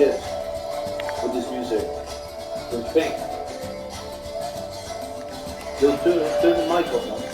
this with this music. With Pink. Just turn the mic off, man.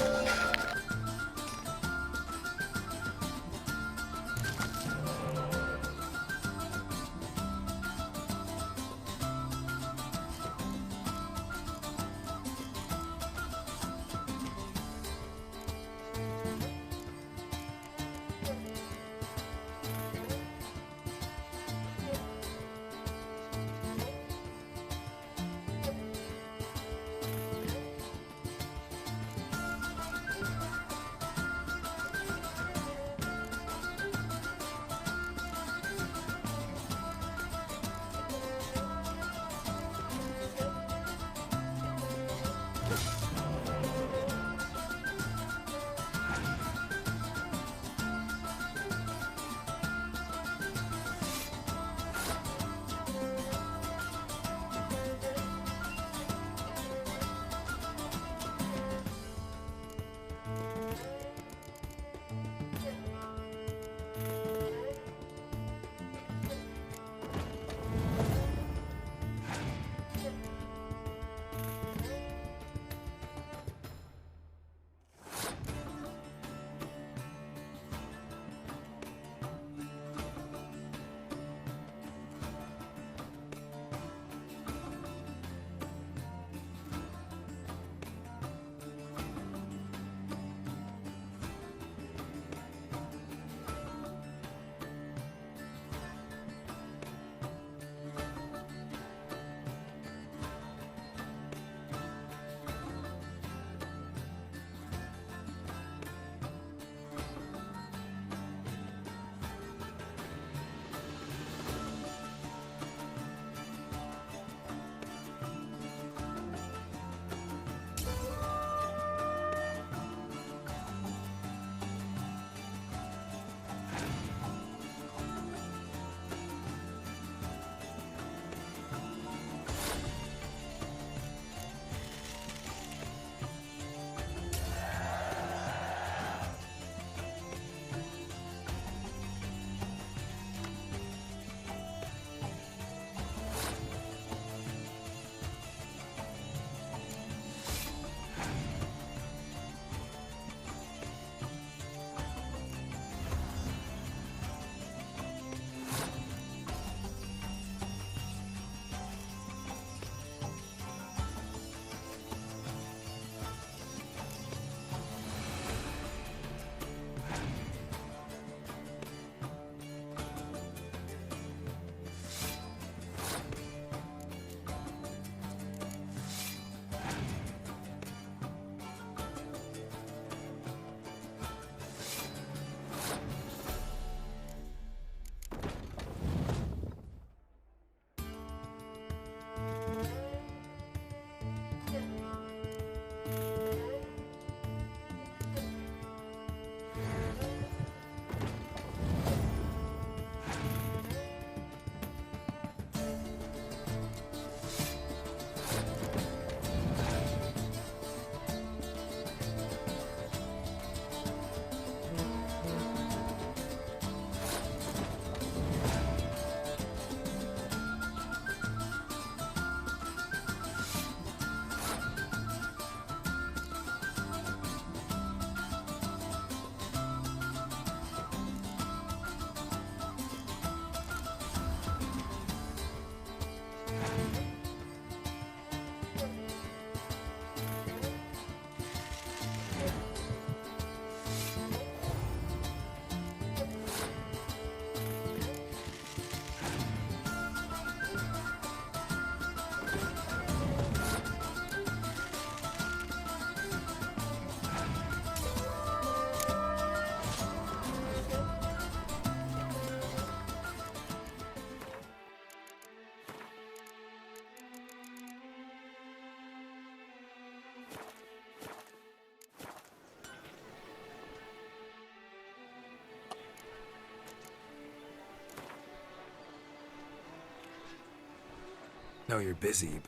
No, you're busy.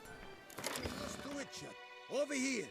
Stewardship, over here.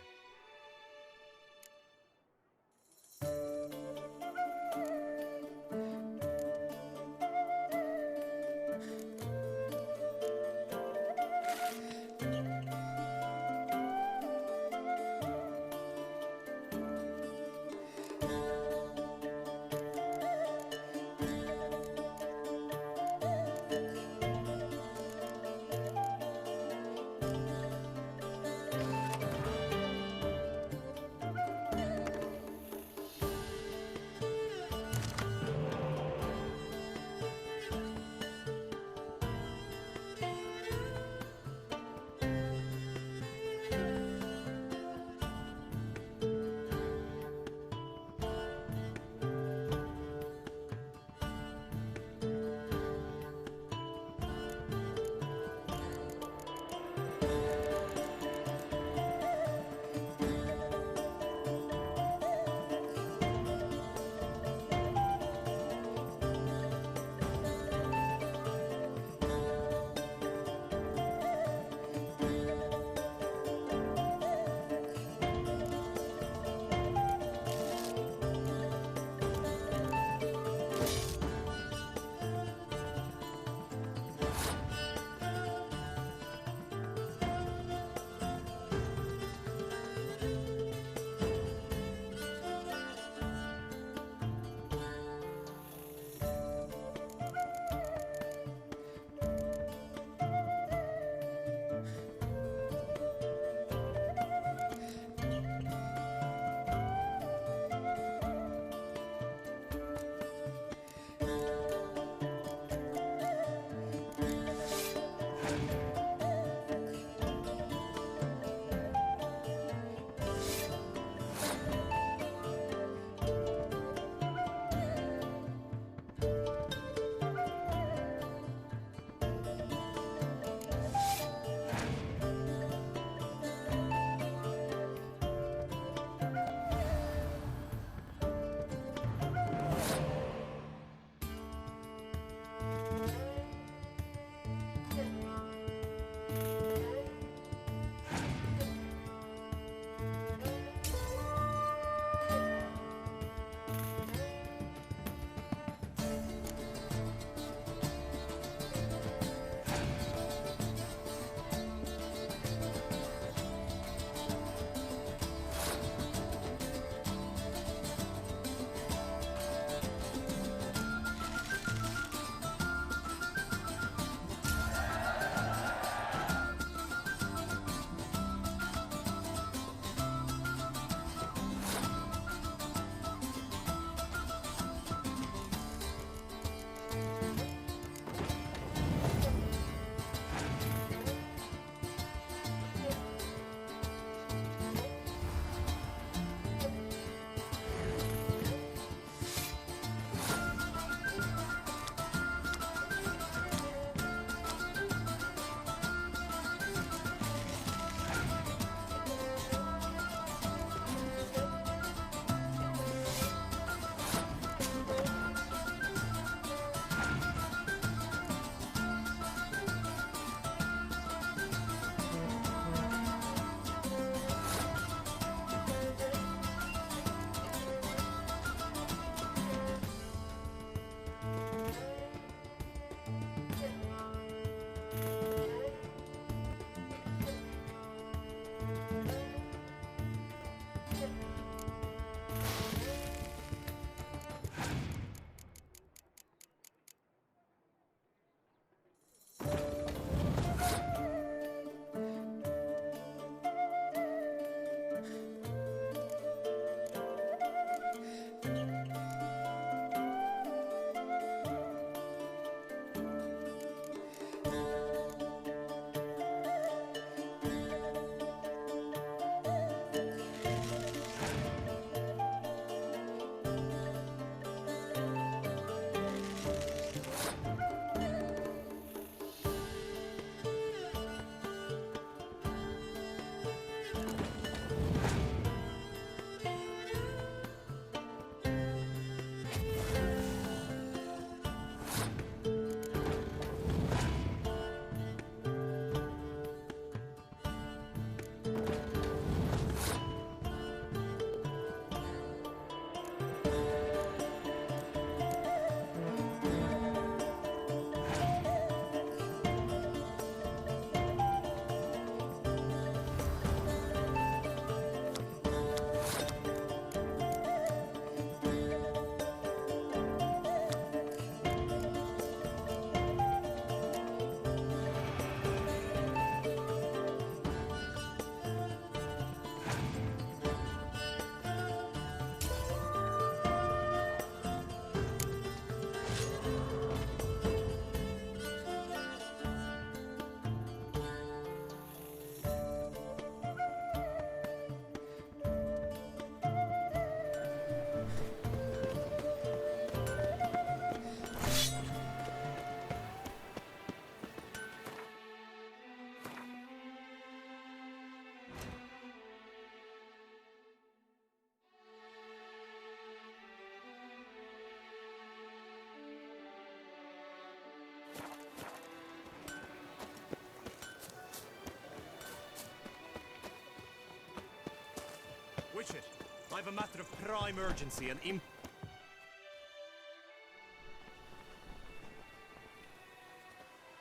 have a matter of prime urgency and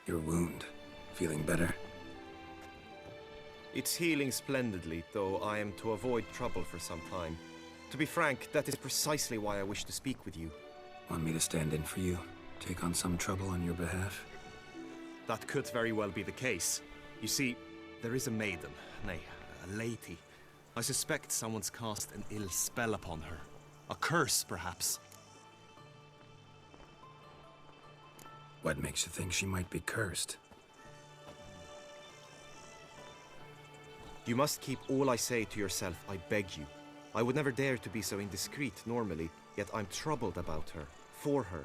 Your wound. Feeling better? It's healing splendidly, though I am to avoid trouble for some time. To be frank, that is precisely why I wish to speak with you. Want me to stand in for you? Take on some trouble on your behalf? That could very well be the case. You see, there is a maiden, nay, a lady. I suspect someone's cast an ill spell upon her. A curse, perhaps. What makes you think she might be cursed? You must keep all I say to yourself, I beg you. I would never dare to be so indiscreet normally, yet I'm troubled about her, for her.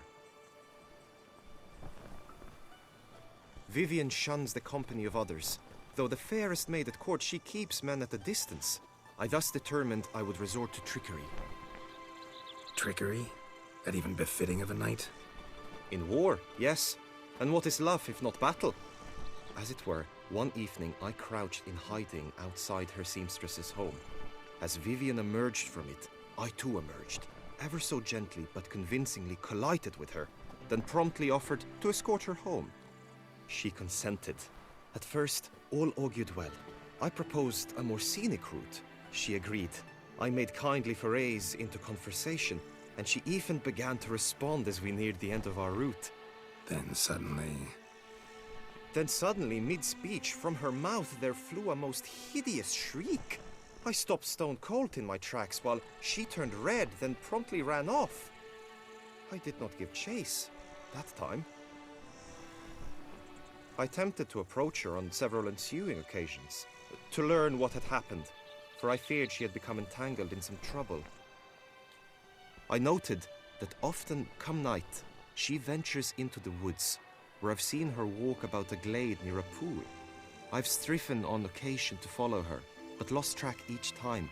Vivienne shuns the company of others. Though the fairest maid at court, she keeps men at a distance. I thus determined I would resort to trickery. Trickery? That even befitting of a knight? In war, yes. And what is love if not battle? As it were, one evening I crouched in hiding outside her seamstress's home. As Vivienne emerged from it, I too emerged, ever so gently but convincingly collided with her, then promptly offered to escort her home. She consented. At first, all augured well. I proposed a more scenic route. She agreed. I made kindly forays into conversation, and she even began to respond as we neared the end of our route. Then suddenly, mid-speech, from her mouth there flew a most hideous shriek. I stopped stone cold in my tracks while she turned red, then promptly ran off. I did not give chase that time. I attempted to approach her on several ensuing occasions, to learn what had happened, for I feared she had become entangled in some trouble. I noted that often, come night, she ventures into the woods, where I've seen her walk about a glade near a pool. I've striven on occasion to follow her, but lost track each time.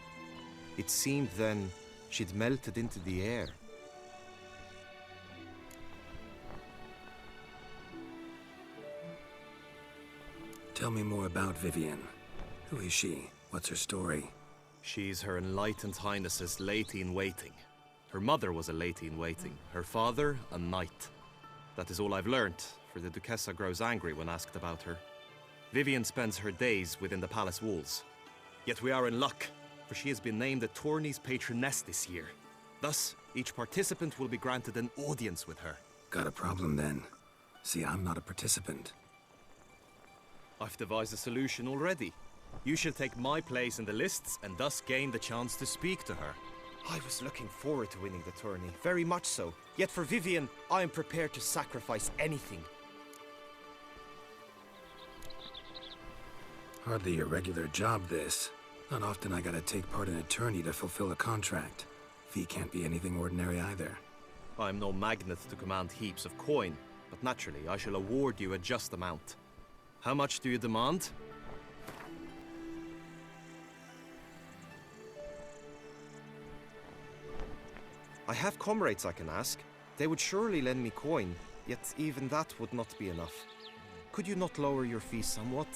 It seemed then she'd melted into the air. tell me more about Vivienne. Who is she? What's her story? She's Her Enlightened Highness's lady-in-waiting. Her mother was a lady-in-waiting, her father a knight. That is all I've learnt, for the Duchessa grows angry when asked about her. Vivienne spends her days within the palace walls. Yet we are in luck, for she has been named the tourney's patroness this year. Thus, each participant will be granted an audience with her. Got a problem then. See, I'm not a participant. I've devised a solution already. You shall take my place in the lists and thus gain the chance to speak to her. I was looking forward to winning the tourney, very much so. Yet for Vivienne, I am prepared to sacrifice anything. Hardly a regular job, this. Not often I gotta take part in a tourney to fulfill a contract. Fee can't be anything ordinary either. I'm no magnet to command heaps of coin, but naturally I shall award you a just amount. How much do you demand? I have comrades I can ask. They would surely lend me coin, yet even that would not be enough. Could you not lower your fee somewhat?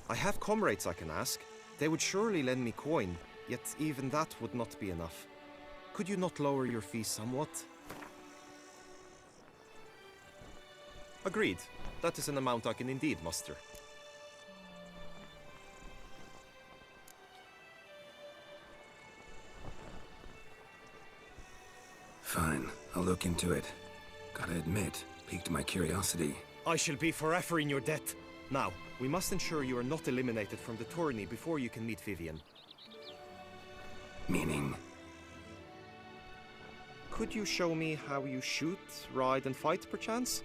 I have comrades I can ask. They would surely lend me coin, yet even that would not be enough. Could you not lower your fee somewhat? Agreed. That is an amount I can indeed muster. Fine, I'll look into it. Gotta admit, piqued my curiosity. I shall be forever in your debt. Now, we must ensure you are not eliminated from the tourney before you can meet Vivienne. Meaning? Could you show me how you shoot, ride and fight, perchance?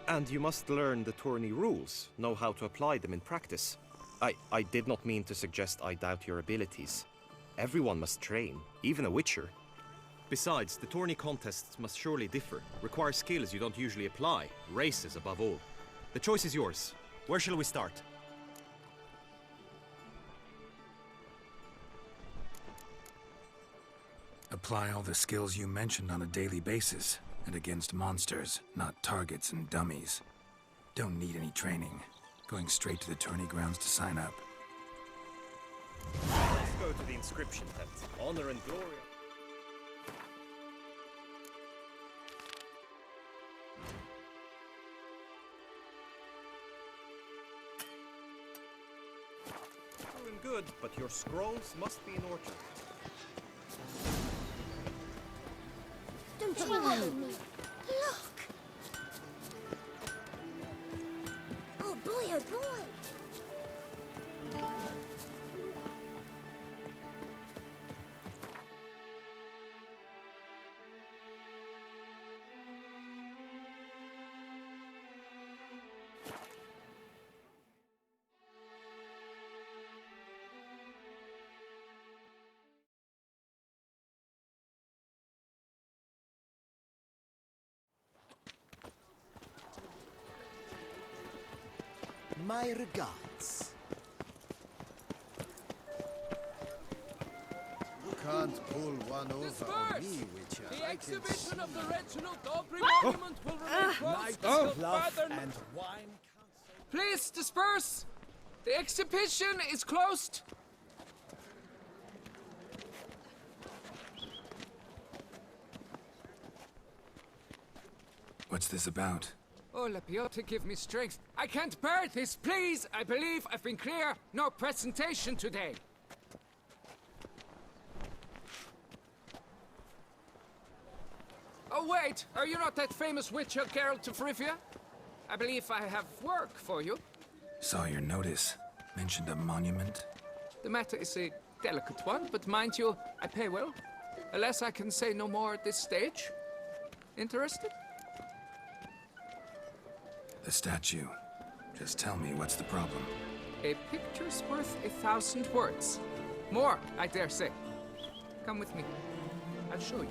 And you must learn the tourney rules, know how to apply them in practice. I did not mean to suggest I doubt your abilities. Everyone must train, even a witcher. Besides, the tourney contests must surely differ, require skills you don't usually apply, races above all. The choice is yours. Where shall we start? Apply all the skills you mentioned on a daily basis, and against monsters, not targets and dummies. Don't need any training. Going straight to the tourney grounds to sign up. Let's go to the inscription tent. Honor and glory. Doing good, but your scrolls must be in order. Don't you follow me? Look! Oh boy, oh boy! My regards. You can't pull one over on me, Witcher. The I can exhibition of the see. Reginald Aubrey monument will remain closed until Fluff further... and wine. Please disperse! The exhibition is closed! What's this about? Oh, Lapiota, give me strength. I can't bear this, please! I believe I've been clear. No presentation today. Oh, wait! Are you not that famous witcher, Geralt of Rivia? I believe I have work for you. Saw your notice. Mentioned a monument. The matter is a delicate one, but mind you, I pay well. Alas, I can say no more at this stage. Interested? The statue. Just tell me what's the problem. A picture's worth 1,000 words. More, I dare say. Come with me. I'll show you.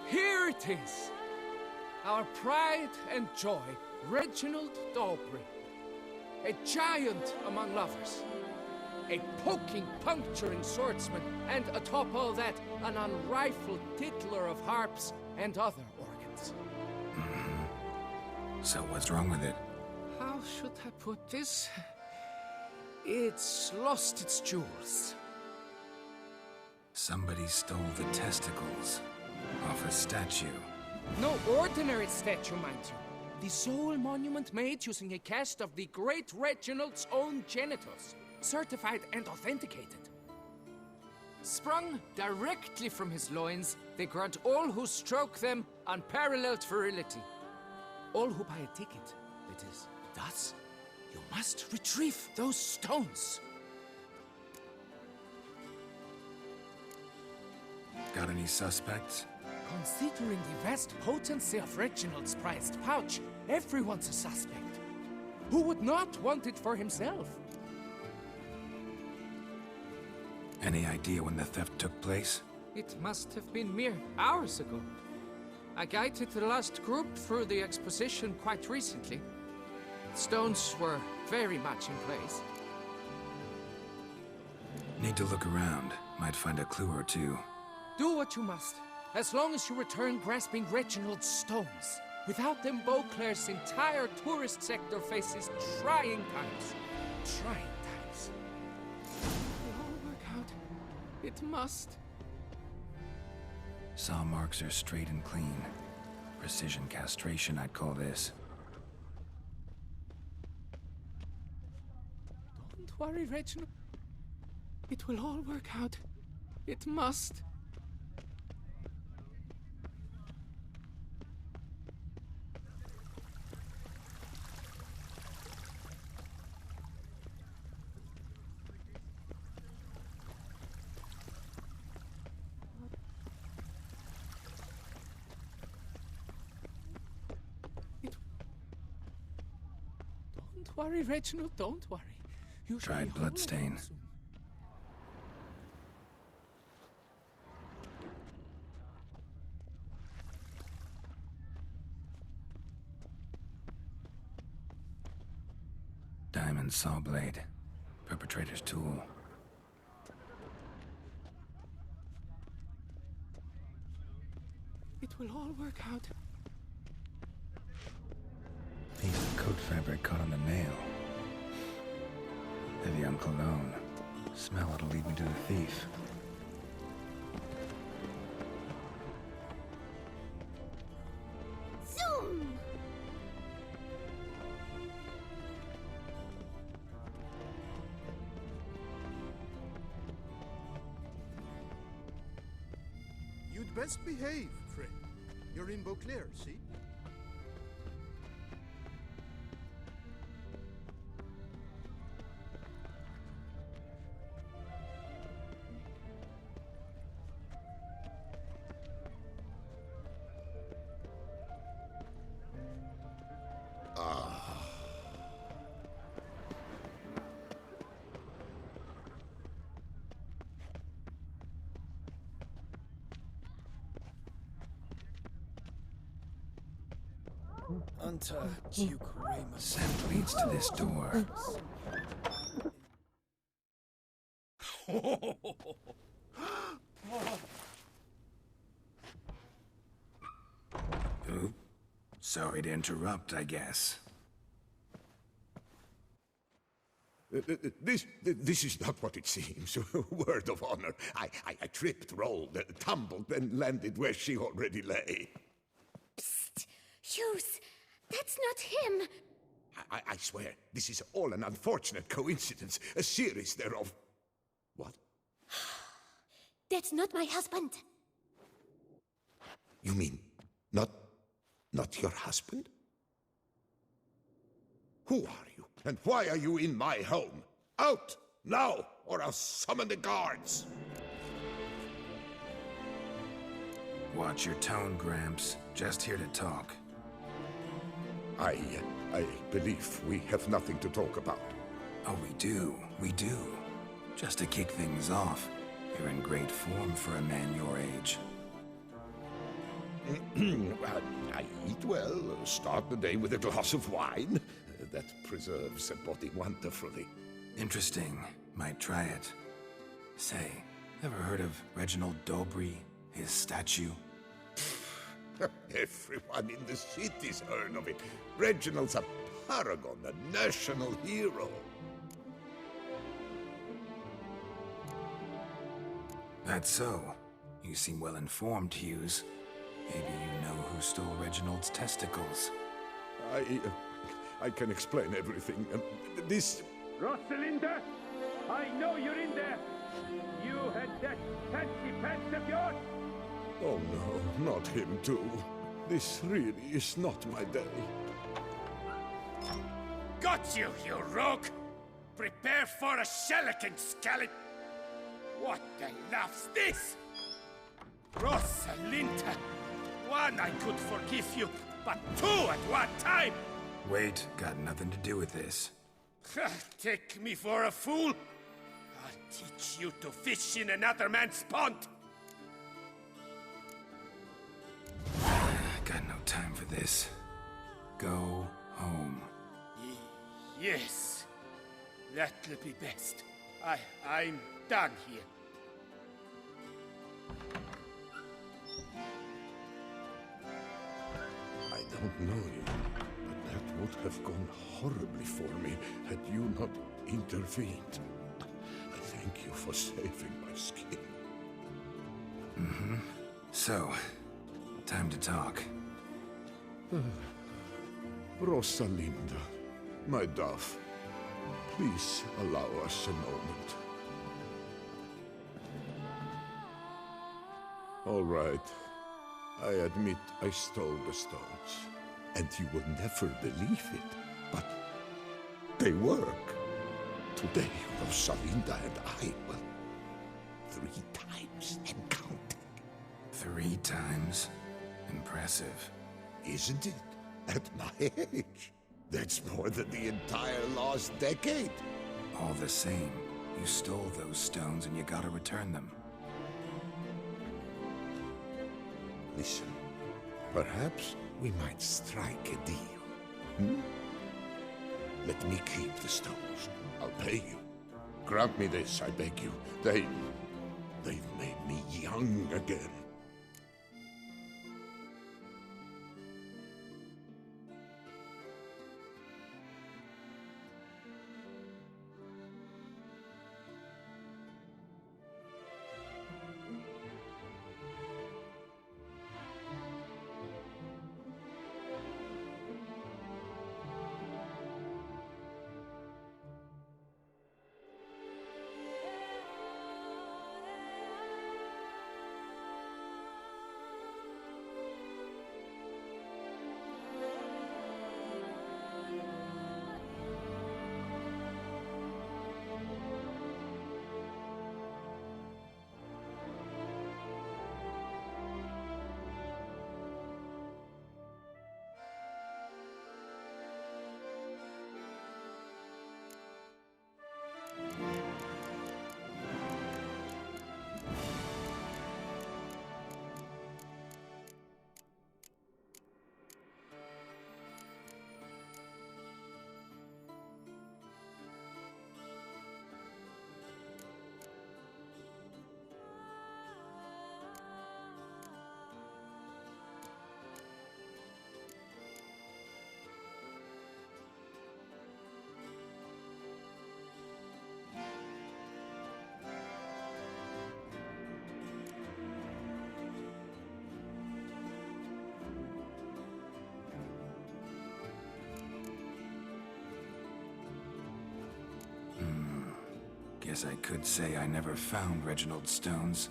Here it is! Our pride and joy, Reginald d'Aubry. A giant among lovers. A poking, puncturing swordsman, and atop all that, an unrifled tittler of harps and other organs. So what's wrong with it? How should I put this? It's lost its jewels. Somebody stole the testicles off a statue. No ordinary statue, mind you. The sole monument made using a cast of the great Reginald's own genitals, certified and authenticated. Sprung directly from his loins, they grant all who stroke them unparalleled virility. All who buy a ticket, that is. Thus, you must retrieve those stones. Got any suspects? Considering the vast potency of Reginald's prized pouch, everyone's a suspect. Who would not want it for himself? Any idea when the theft took place? It must have been mere hours ago. I guided the last group through the exposition quite recently. Stones were very much in place. Need to look around. Might find a clue or two. Do what you must, as long as you return grasping Reginald's stones. Without them, Beauclair's entire tourist sector faces trying times. Trying times. It'll all work out. It must. Saw marks are straight and clean. Precision castration, I'd call this. Don't worry, Reginald. It will all work out. It must. Don't worry, Reginald, don't worry. You shall Dried be home bloodstain. alone soon. Diamond saw blade. Perpetrator's tool. It will all work out. Piece of coat fabric caught on the nail. Evian cologne. Smell it'll lead me to the thief. Zoom! You'd best behave, friend. You're in Beauclair, see? Anta Duke Raymond. Scent leads to this door. Oop. Sorry to interrupt, I guess. This is not what it seems. Word of honor. I tripped, rolled, tumbled, and landed where she already lay. Psst! Hughes! That's not him! I swear, this is all an unfortunate coincidence. A series thereof. What? That's not my husband! You mean, not your husband? Who are you? And why are you in my home? Out! Now! Or I'll summon the guards! Watch your tone, Gramps. Just here to talk. I believe we have nothing to talk about. Oh, we do. We do. Just to kick things off, you're in great form for a man your age. I eat well, start the day with a glass of wine. That preserves a body wonderfully. Interesting. Might try it. Say, ever heard of Reginald Dobry? His statue? Everyone in the city's heard of it. Reginald's a paragon, a national hero. That's so. You seem well informed, Hughes. Maybe you know who stole Reginald's testicles. I can explain everything. This... Rosalinda, I know you're in there. You had that fancy pants of yours. Oh no, not him too. This really is not my day. Got you, you rogue! Prepare for a shellacking, scallop! What the laugh's this? Rosalinda! One, I could forgive you, but two at one time! Wait, got nothing to do with this. Take me for a fool? I'll teach you to fish in another man's pond! Got no time for this. Go home. Yes, that'll be best. I'm done here. I don't know you, but that would have gone horribly for me had you not intervened. Thank you for saving my skin. Mm-hmm. So, time to talk. Rosalinda, my dove, please allow us a moment. All right. I admit I stole the stones. And you will never believe it, but they work. Today, Rosalinda and I, well, 3 times and counting. 3 times? Impressive. Isn't it? At my age. That's more than the entire last decade. All the same, you stole those stones and you gotta return them. Listen, perhaps we might strike a deal. Let me keep the stones. I'll pay you. Grant me this, I beg you. They've made me young again. Guess I could say I never found Reginald's stones.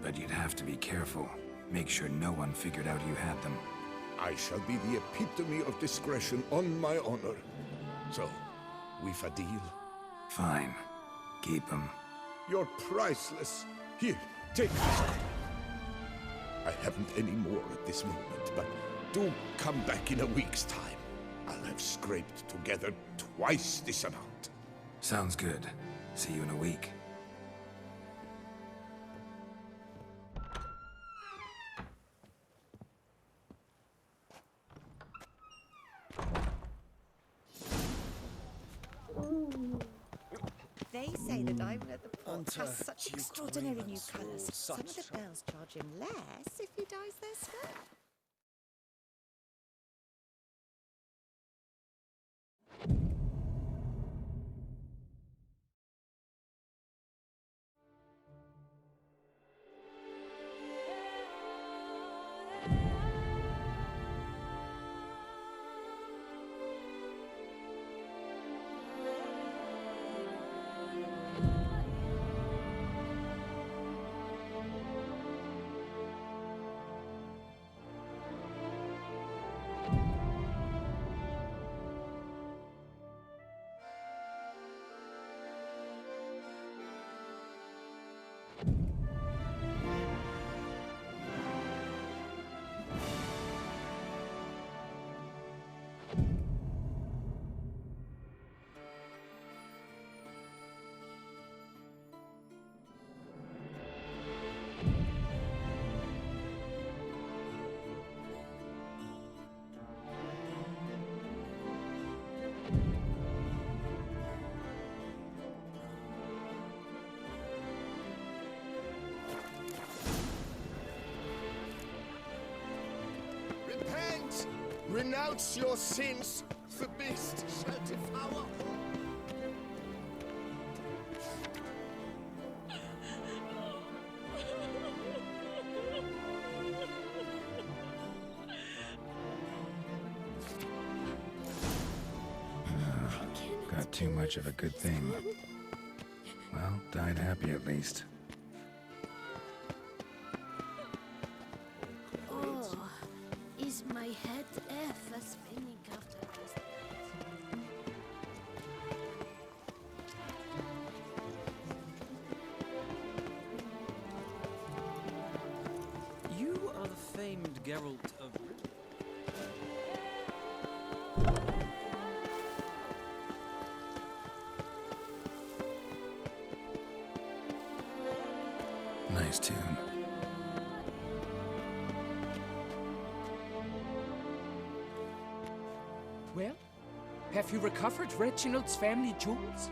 But you'd have to be careful. Make sure no one figured out you had them. I shall be the epitome of discretion on my honor. So, we've a deal? Fine. Keep them. You're priceless. Here, take this. I haven't any more at this moment, but do come back in a week's time. I'll have scraped together twice this amount. Sounds good. See you in a week. They say the diamond at the port has such extraordinary new colours. Some of the girls charge him less if he dyes their skirt. Repent! Renounce your sins! The beast shall devour all. Got too much of a good thing. Well, died happy at least. Oh, is my head ever spinning after this? You are the famed Geralt of... Nice tune. Well, have you recovered Reginald's family jewels?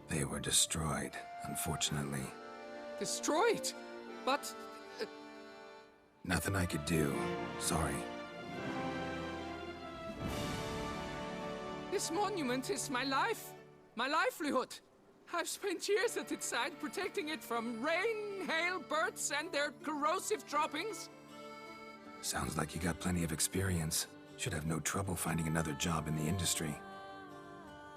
They were destroyed, unfortunately. Destroyed? But... Nothing I could do. Sorry. This monument is my life. My livelihood. I've spent years at its side protecting it from rain, hail, birds, and their corrosive droppings. Sounds like you got plenty of experience. Should have no trouble finding another job in the industry.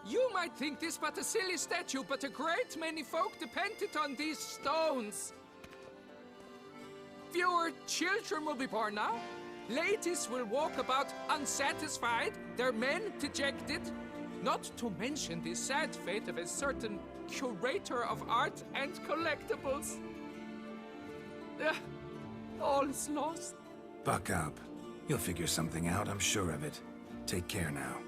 You might think this but a silly statue, but a great many folk depended on these stones. Fewer children will be born now. Ladies will walk about unsatisfied, their men dejected. Not to mention the sad fate of a certain curator of art and collectibles. All is lost. Buck up. You'll figure something out, I'm sure of it. Take care now.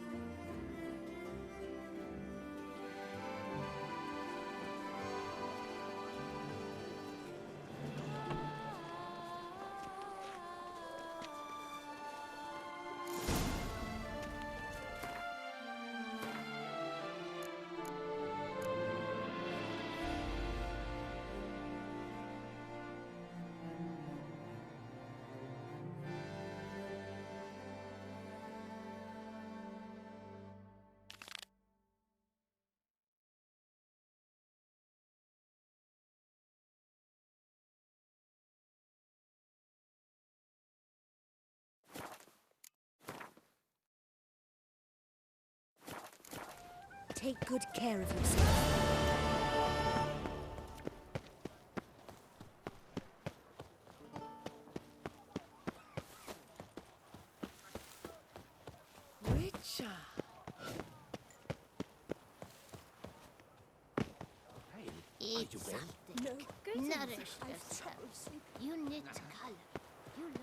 Take good care of yourself. Witcher. Eat something. Nourish yourself. You need color. You look.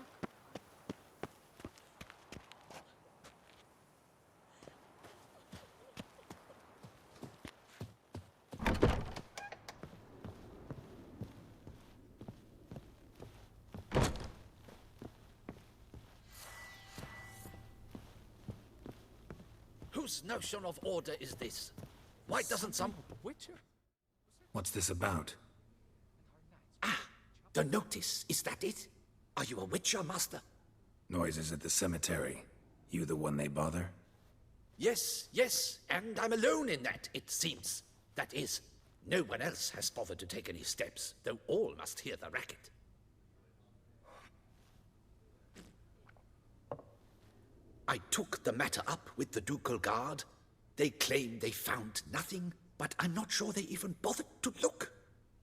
Whose notion of order is this? Why doesn't some... Witcher? What's this about? The notice, is that it? Are you a Witcher, Master? Noises at the cemetery. You the one they bother? Yes, yes, and I'm alone in that, it seems. That is, no one else has bothered to take any steps, though all must hear the racket. I took the matter up with the Ducal Guard. They claim they found nothing, but I'm not sure they even bothered to look.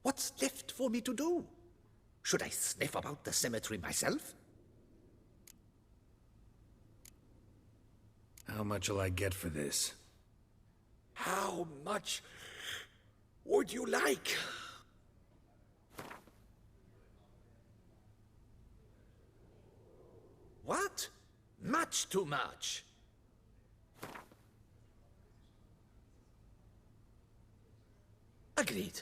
What's left for me to do? Should I sniff about the cemetery myself? How much will I get for this? How much would you like? What? Much too much. Agreed.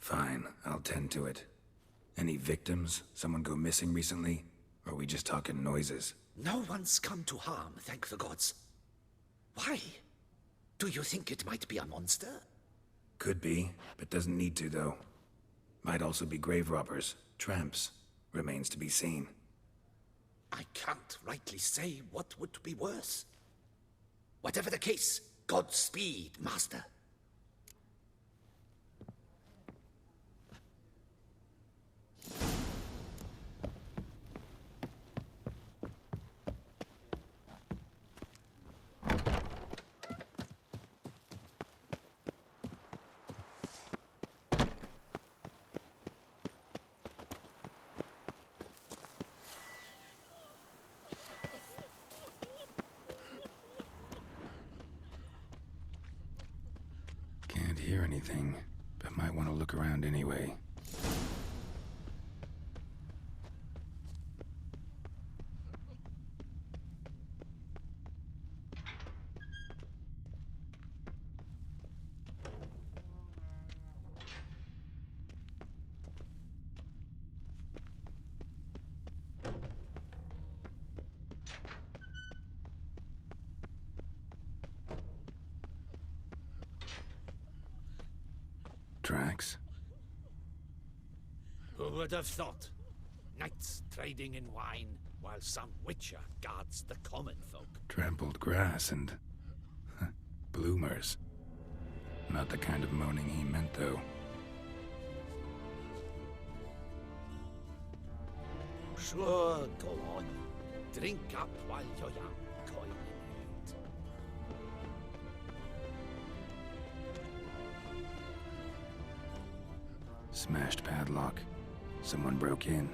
Fine, I'll tend to it. Any victims? Someone go missing recently? Or are we just talking noises? No one's come to harm, thank the gods. Why? Do you think it might be a monster? Could be, but doesn't need to, though. Might also be grave robbers, tramps. Remains to be seen. I can't rightly say what would be worse. Whatever the case, Godspeed, Master. Can't hear anything, but might want to look around anyway. Tracks? Who would have thought? Knights trading in wine, while some Witcher guards the common folk. Trampled grass and... bloomers. Not the kind of moaning he meant, though. Sure, go on. Drink up while you're young, coin in hand. Smashed padlock. Someone broke in.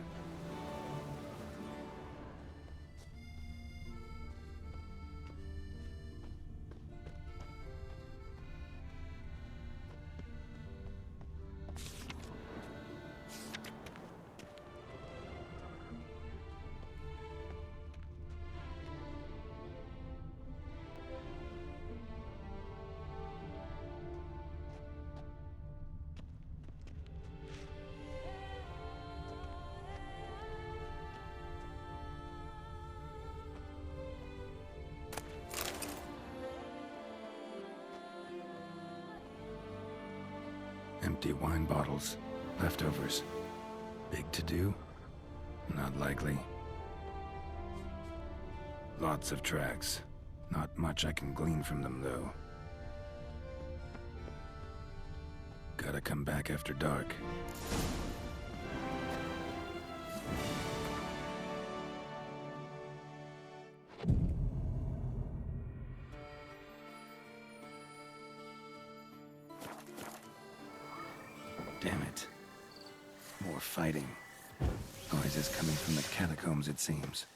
Empty wine bottles. Leftovers. Big to do? Not likely. Lots of tracks. Not much I can glean from them, though. Gotta come back after dark. Damn it. More fighting. Noises coming from the catacombs, it seems.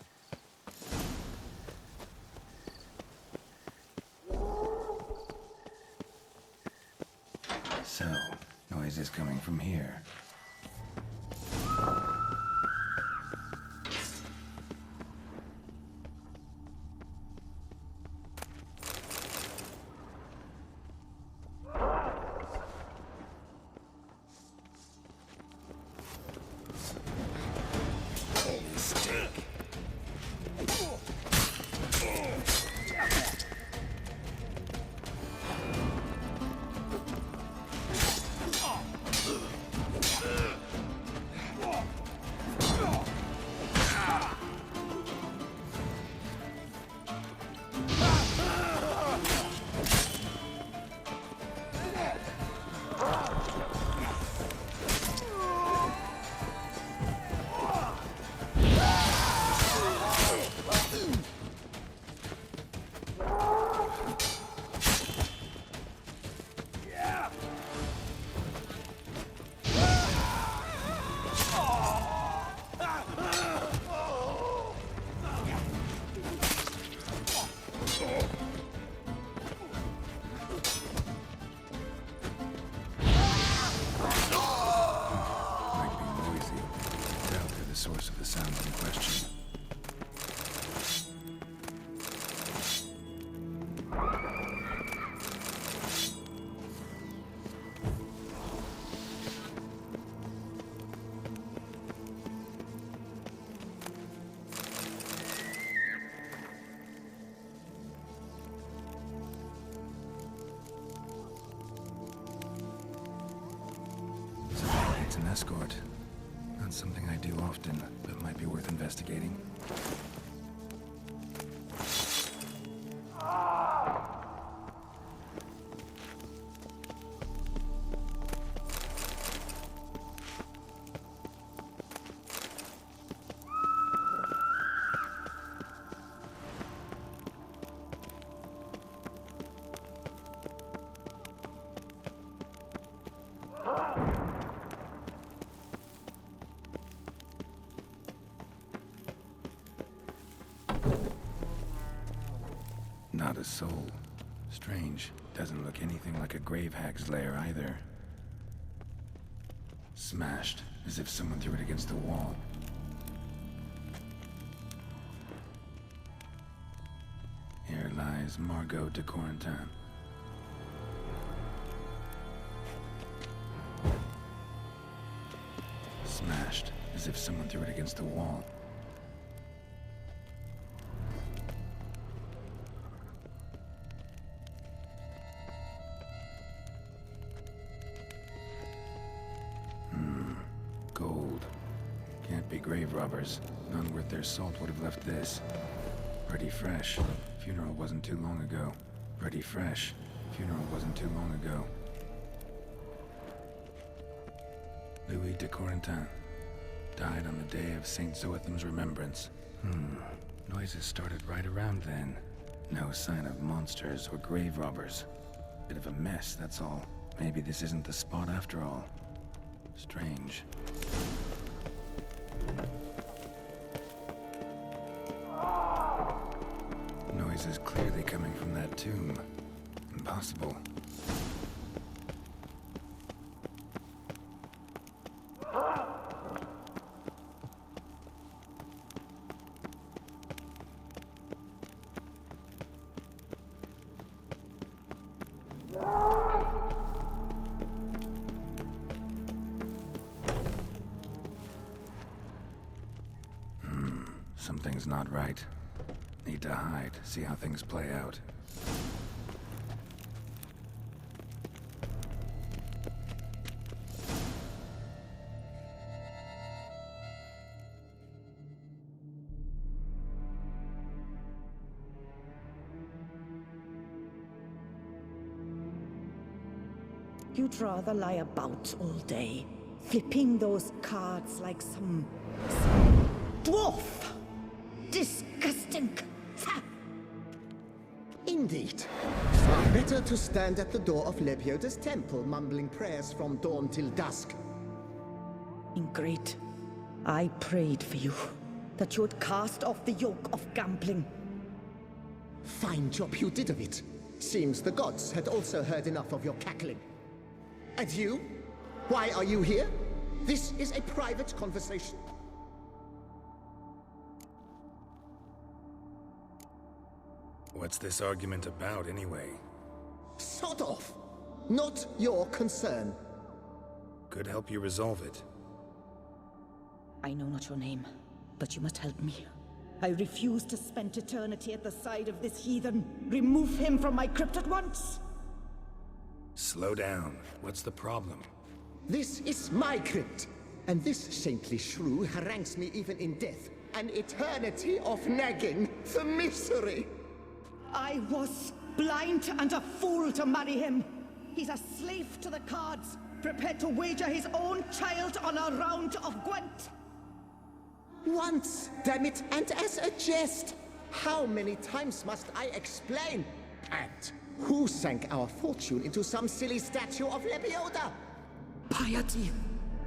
So, noises coming from here. Source of the sounds in question. Somebody needs an escort. Not something I do often, but might be worth investigating. Not a soul. Strange. Doesn't look anything like a grave hag's lair either. Smashed, as if someone threw it against the wall. Here lies Margot de Corentin. Smashed, as if someone threw it against the wall. Gold. Can't be grave robbers. None worth their salt would have left this. Pretty fresh. Funeral wasn't too long ago. Pretty fresh. Funeral wasn't too long ago. Louis de Corentin. Died on the day of St. Zoetham's remembrance. Noises started right around then. No sign of monsters or grave robbers. Bit of a mess, that's all. Maybe this isn't the spot after all. Strange. Noise is clearly coming from that tomb. Impossible. Something's not right. Need to hide, see how things play out. You'd rather lie about all day, flipping those cards like some dwarf. Disgusting. Indeed. Better to stand at the door of Lepioda's temple, mumbling prayers from dawn till dusk. Ingrate, I prayed for you, that you would cast off the yoke of gambling. Fine job you did of it. Seems the gods had also heard enough of your cackling. And you? Why are you here? This is a private conversation. What's this argument about, anyway? Sod off! Not your concern. Could help you resolve it. I know not your name, but you must help me. I refuse to spend eternity at the side of this heathen. Remove him from my crypt at once! Slow down. What's the problem? This is my crypt, and this saintly shrew harangues me even in death. An eternity of nagging, the misery! I was blind and a fool to marry him. He's a slave to the cards, prepared to wager his own child on a round of Gwent. Once, damn it, and as a jest! How many times must I explain? And who sank our fortune into some silly statue of Lepioda? Piety.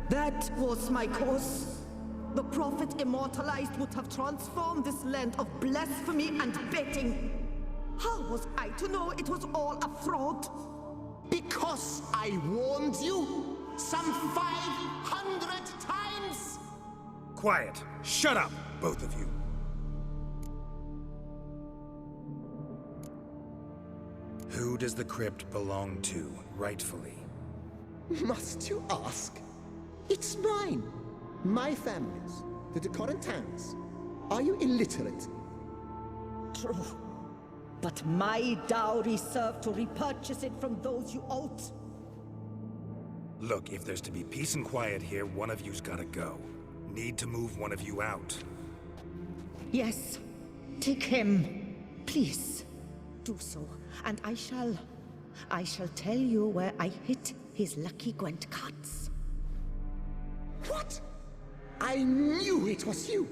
That was my cause. The prophet immortalized would have transformed this land of blasphemy and betting. How was I to know it was all a fraud? Because I warned you some 500 times! Quiet! Shut up, both of you! Who does the crypt belong to, rightfully? Must you ask? It's mine. My family's. The de Corentins. Are you illiterate? True. But my dowry served to repurchase it from those you owed. Look, if there's to be peace and quiet here, one of you's gotta go. Need to move one of you out. Yes. Take him. Please. Do so. And I shall tell you where I hid his lucky Gwent cards. What? I knew it was you!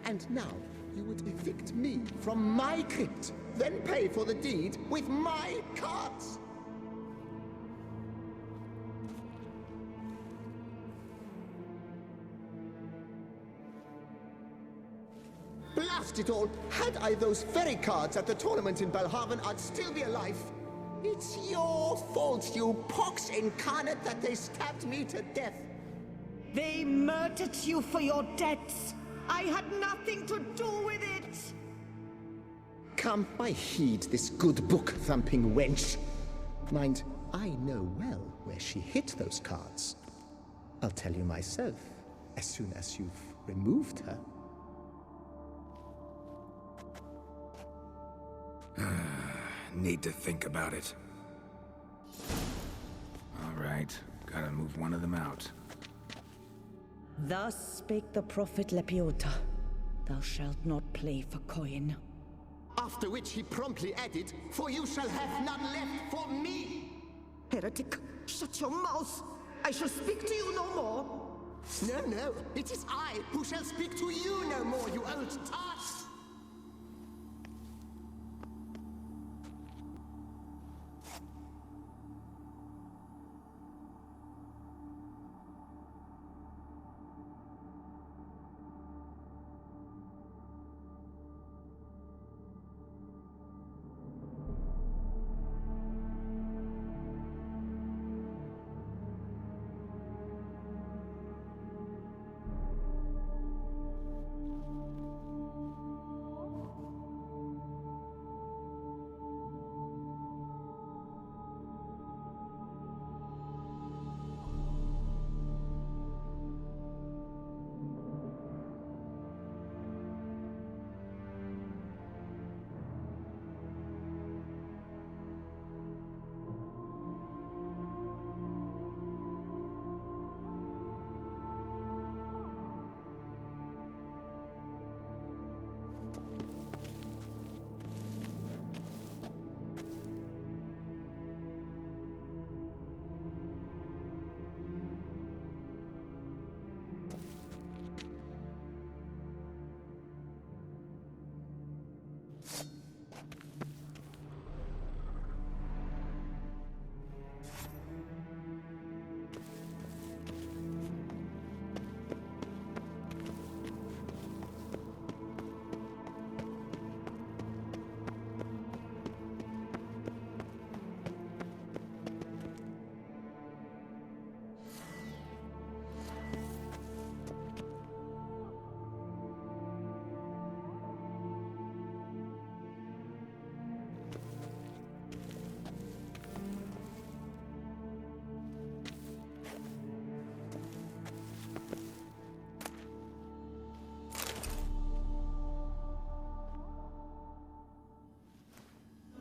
And now you would evict me from my crypt, then pay for the deed with my cards! Blast it all! Had I those very cards at the tournament in Belhaven, I'd still be alive! It's your fault, you pox incarnate, that they stabbed me to death! They murdered you for your debts! I had nothing to do with it! Come, I heed this good book-thumping wench. Mind, I know well where she hid those cards. I'll tell you myself, as soon as you've removed her. Need to think about it. All right, gotta move one of them out. Thus spake the prophet Lepioda. Thou shalt not play for coin. After which he promptly added, "For you shall have none left for me!" Heretic, shut your mouth! I shall speak to you no more! No, it is I who shall speak to you no more, you old tart!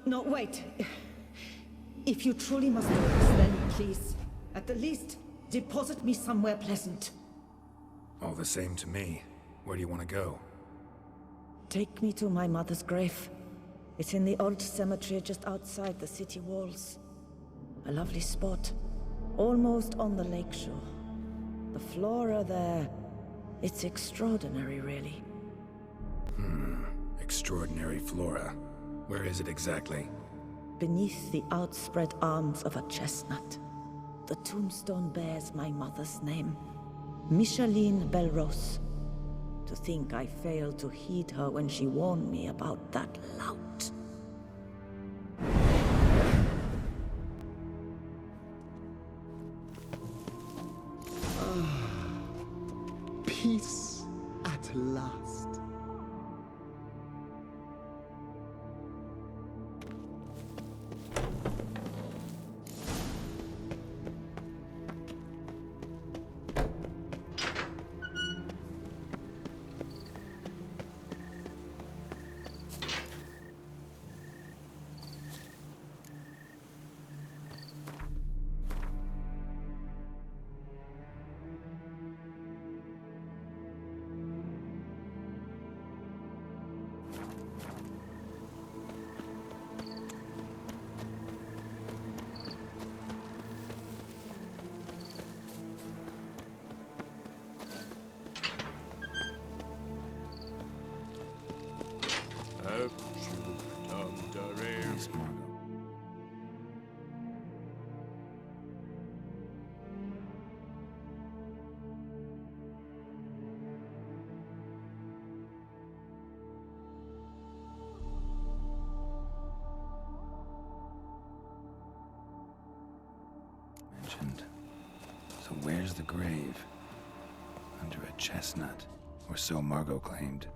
No, wait. If you truly must do this, then please, at the least, deposit me somewhere pleasant. All the same to me. Where do you want to go? Take me to my mother's grave. It's in the old cemetery just outside the city walls. A lovely spot, almost on the lakeshore. The flora there, it's extraordinary, really. Extraordinary flora. Where is it exactly? Beneath the outspread arms of a chestnut. The tombstone bears my mother's name, Micheline Belrose. To think I failed to heed her when she warned me about that lout. Peace at last. Thanks, Margot. Mentioned. So where's the grave? Under a chestnut, or so Margot claimed.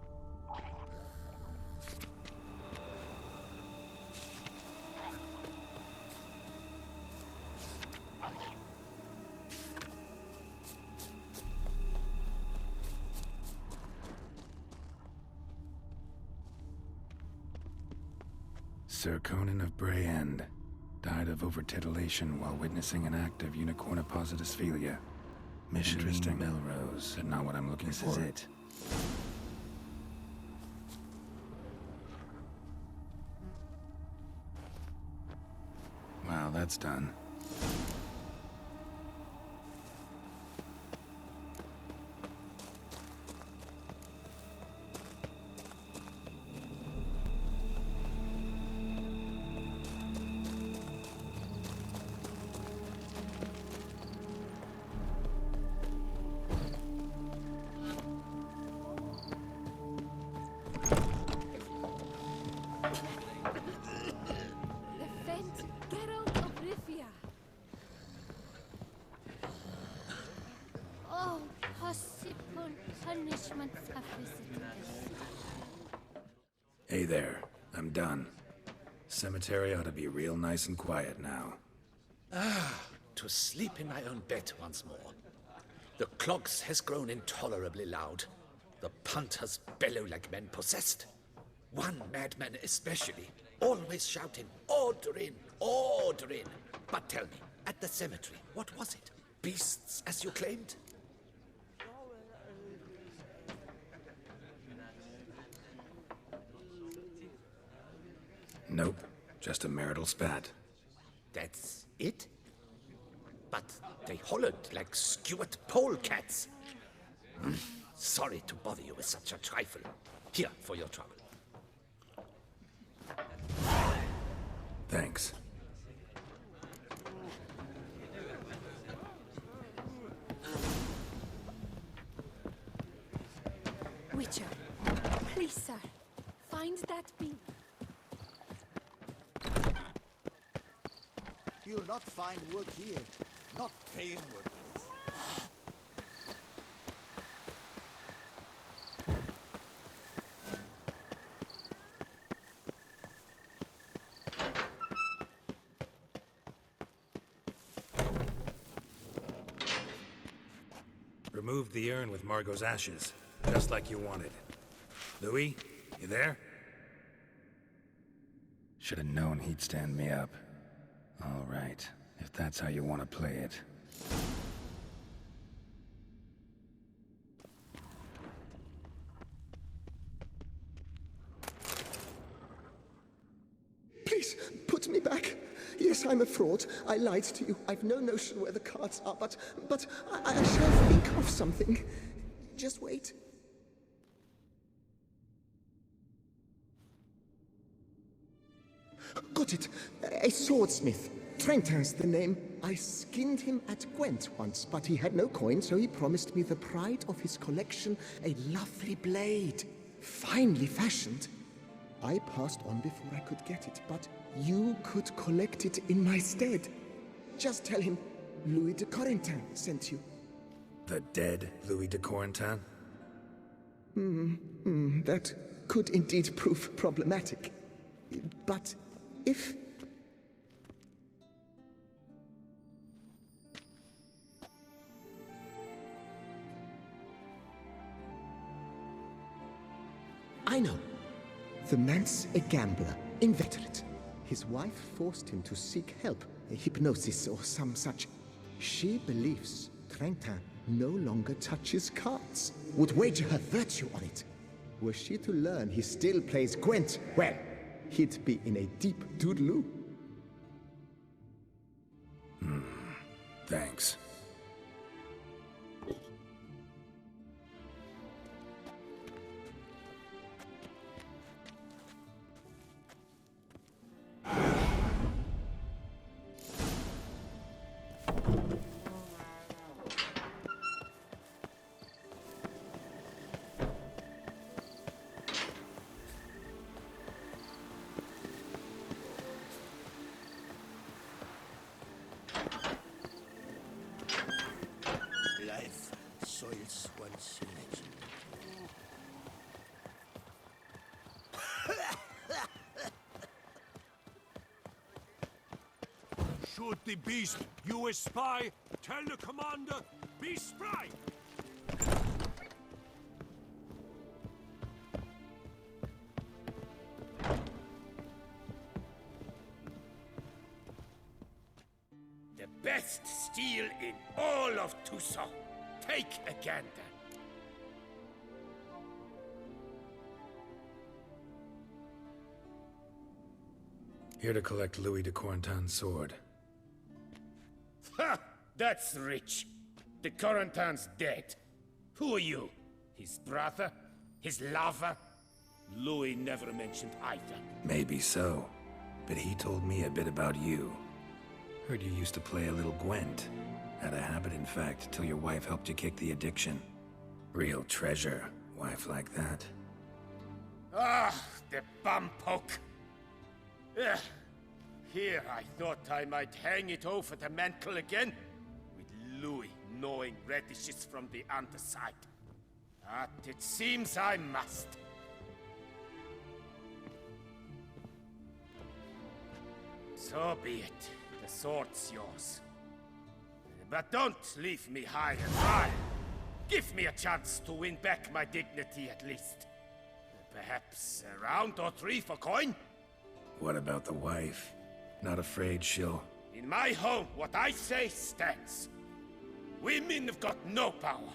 Sir Conan of Bray End died of overtitillation while witnessing an act of unicorniposisphilia. Interesting. Melrose, but not what I'm looking for. This is it. Wow, that's done. Oh, possible punishments have visited us. Hey there, I'm done. Cemetery ought to be real nice and quiet now. To sleep in my own bed once more. The clogs has grown intolerably loud. The punters bellow like men possessed. One madman especially, always shouting, "Order in, order in." But tell me, at the cemetery, what was it? Beasts, as you claimed? Nope, just a marital spat. That's it? But they hollered like skewered polecats. Sorry to bother you with such a trifle. Here, for your trouble. Thanks. Witcher, please, sir, find that beam. You'll not find wood here. Not paying wood. Removed the urn with Margot's ashes, just like you wanted. Louis, you there? Should have known he'd stand me up. All right, if that's how you want to play it. Please, put me back. Yes, I'm a fraud. I lied to you. I've no notion where the cards are, but I shall think of something. Just wait. Got it. A swordsmith. Trentin's the name. I skinned him at Gwent once, but he had no coin, so he promised me the pride of his collection, a lovely blade. Finely fashioned. I passed on before I could get it, but you could collect it in my stead. Just tell him Louis de Corentin sent you. The dead Louis de Corentin? That could indeed prove problematic. But if... I know. The man's a gambler, inveterate. His wife forced him to seek help, a hypnosis or some such. She believes Trentin no longer touches cards, would wager her virtue on it. Were she to learn he still plays Gwent, well, he'd be in a deep doodaloo. Thanks. Life soils one's legend. Shoot the beast, you spy! Tell the commander, be spry! The best steel in all of Toussaint. Take a gander. Here to collect Louis de Corentin's sword. Ha! That's rich. The Corentin's dead. Who are you? His brother? His lover? Louis never mentioned either. Maybe so, but he told me a bit about you. Heard you used to play a little Gwent. Had a habit, in fact, till your wife helped you kick the addiction. Real treasure, wife like that. Ah, the bumpoke! Ugh. Here I thought I might hang it over the mantle again, with Louis gnawing radishes from the underside. But it seems I must. So be it. The sword's yours. But don't leave me high and dry. Give me a chance to win back my dignity at least. Perhaps a round or three for coin? What about the wife? Not afraid she'll... In my home, what I say stands. Women have got no power.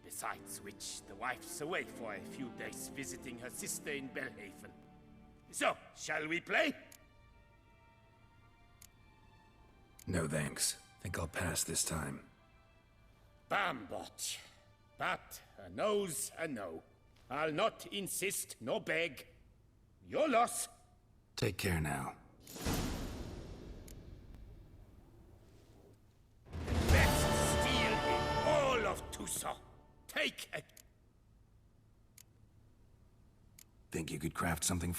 Besides which, the wife's away for a few days visiting her sister in Belhaven. So, shall we play? No thanks. Think I'll pass this time. Bambot. But a no's a no. I'll not insist, no beg. Your loss. Take care now. Best steel in all of Toussaint. Take a... Think you could craft something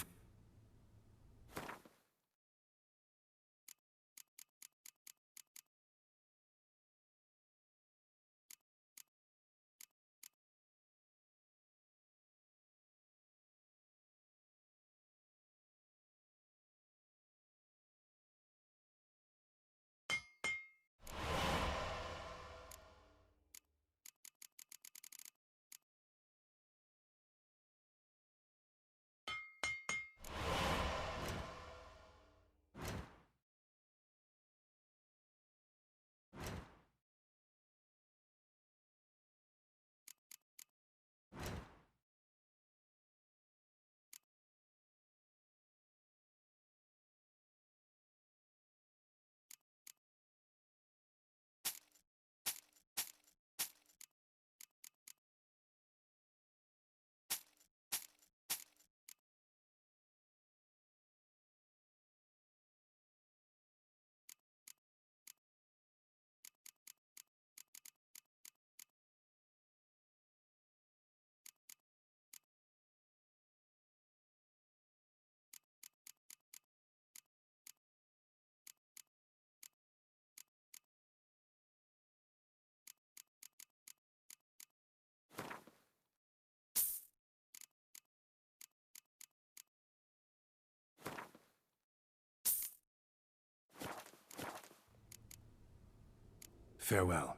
Farewell.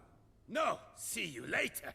No, see you later.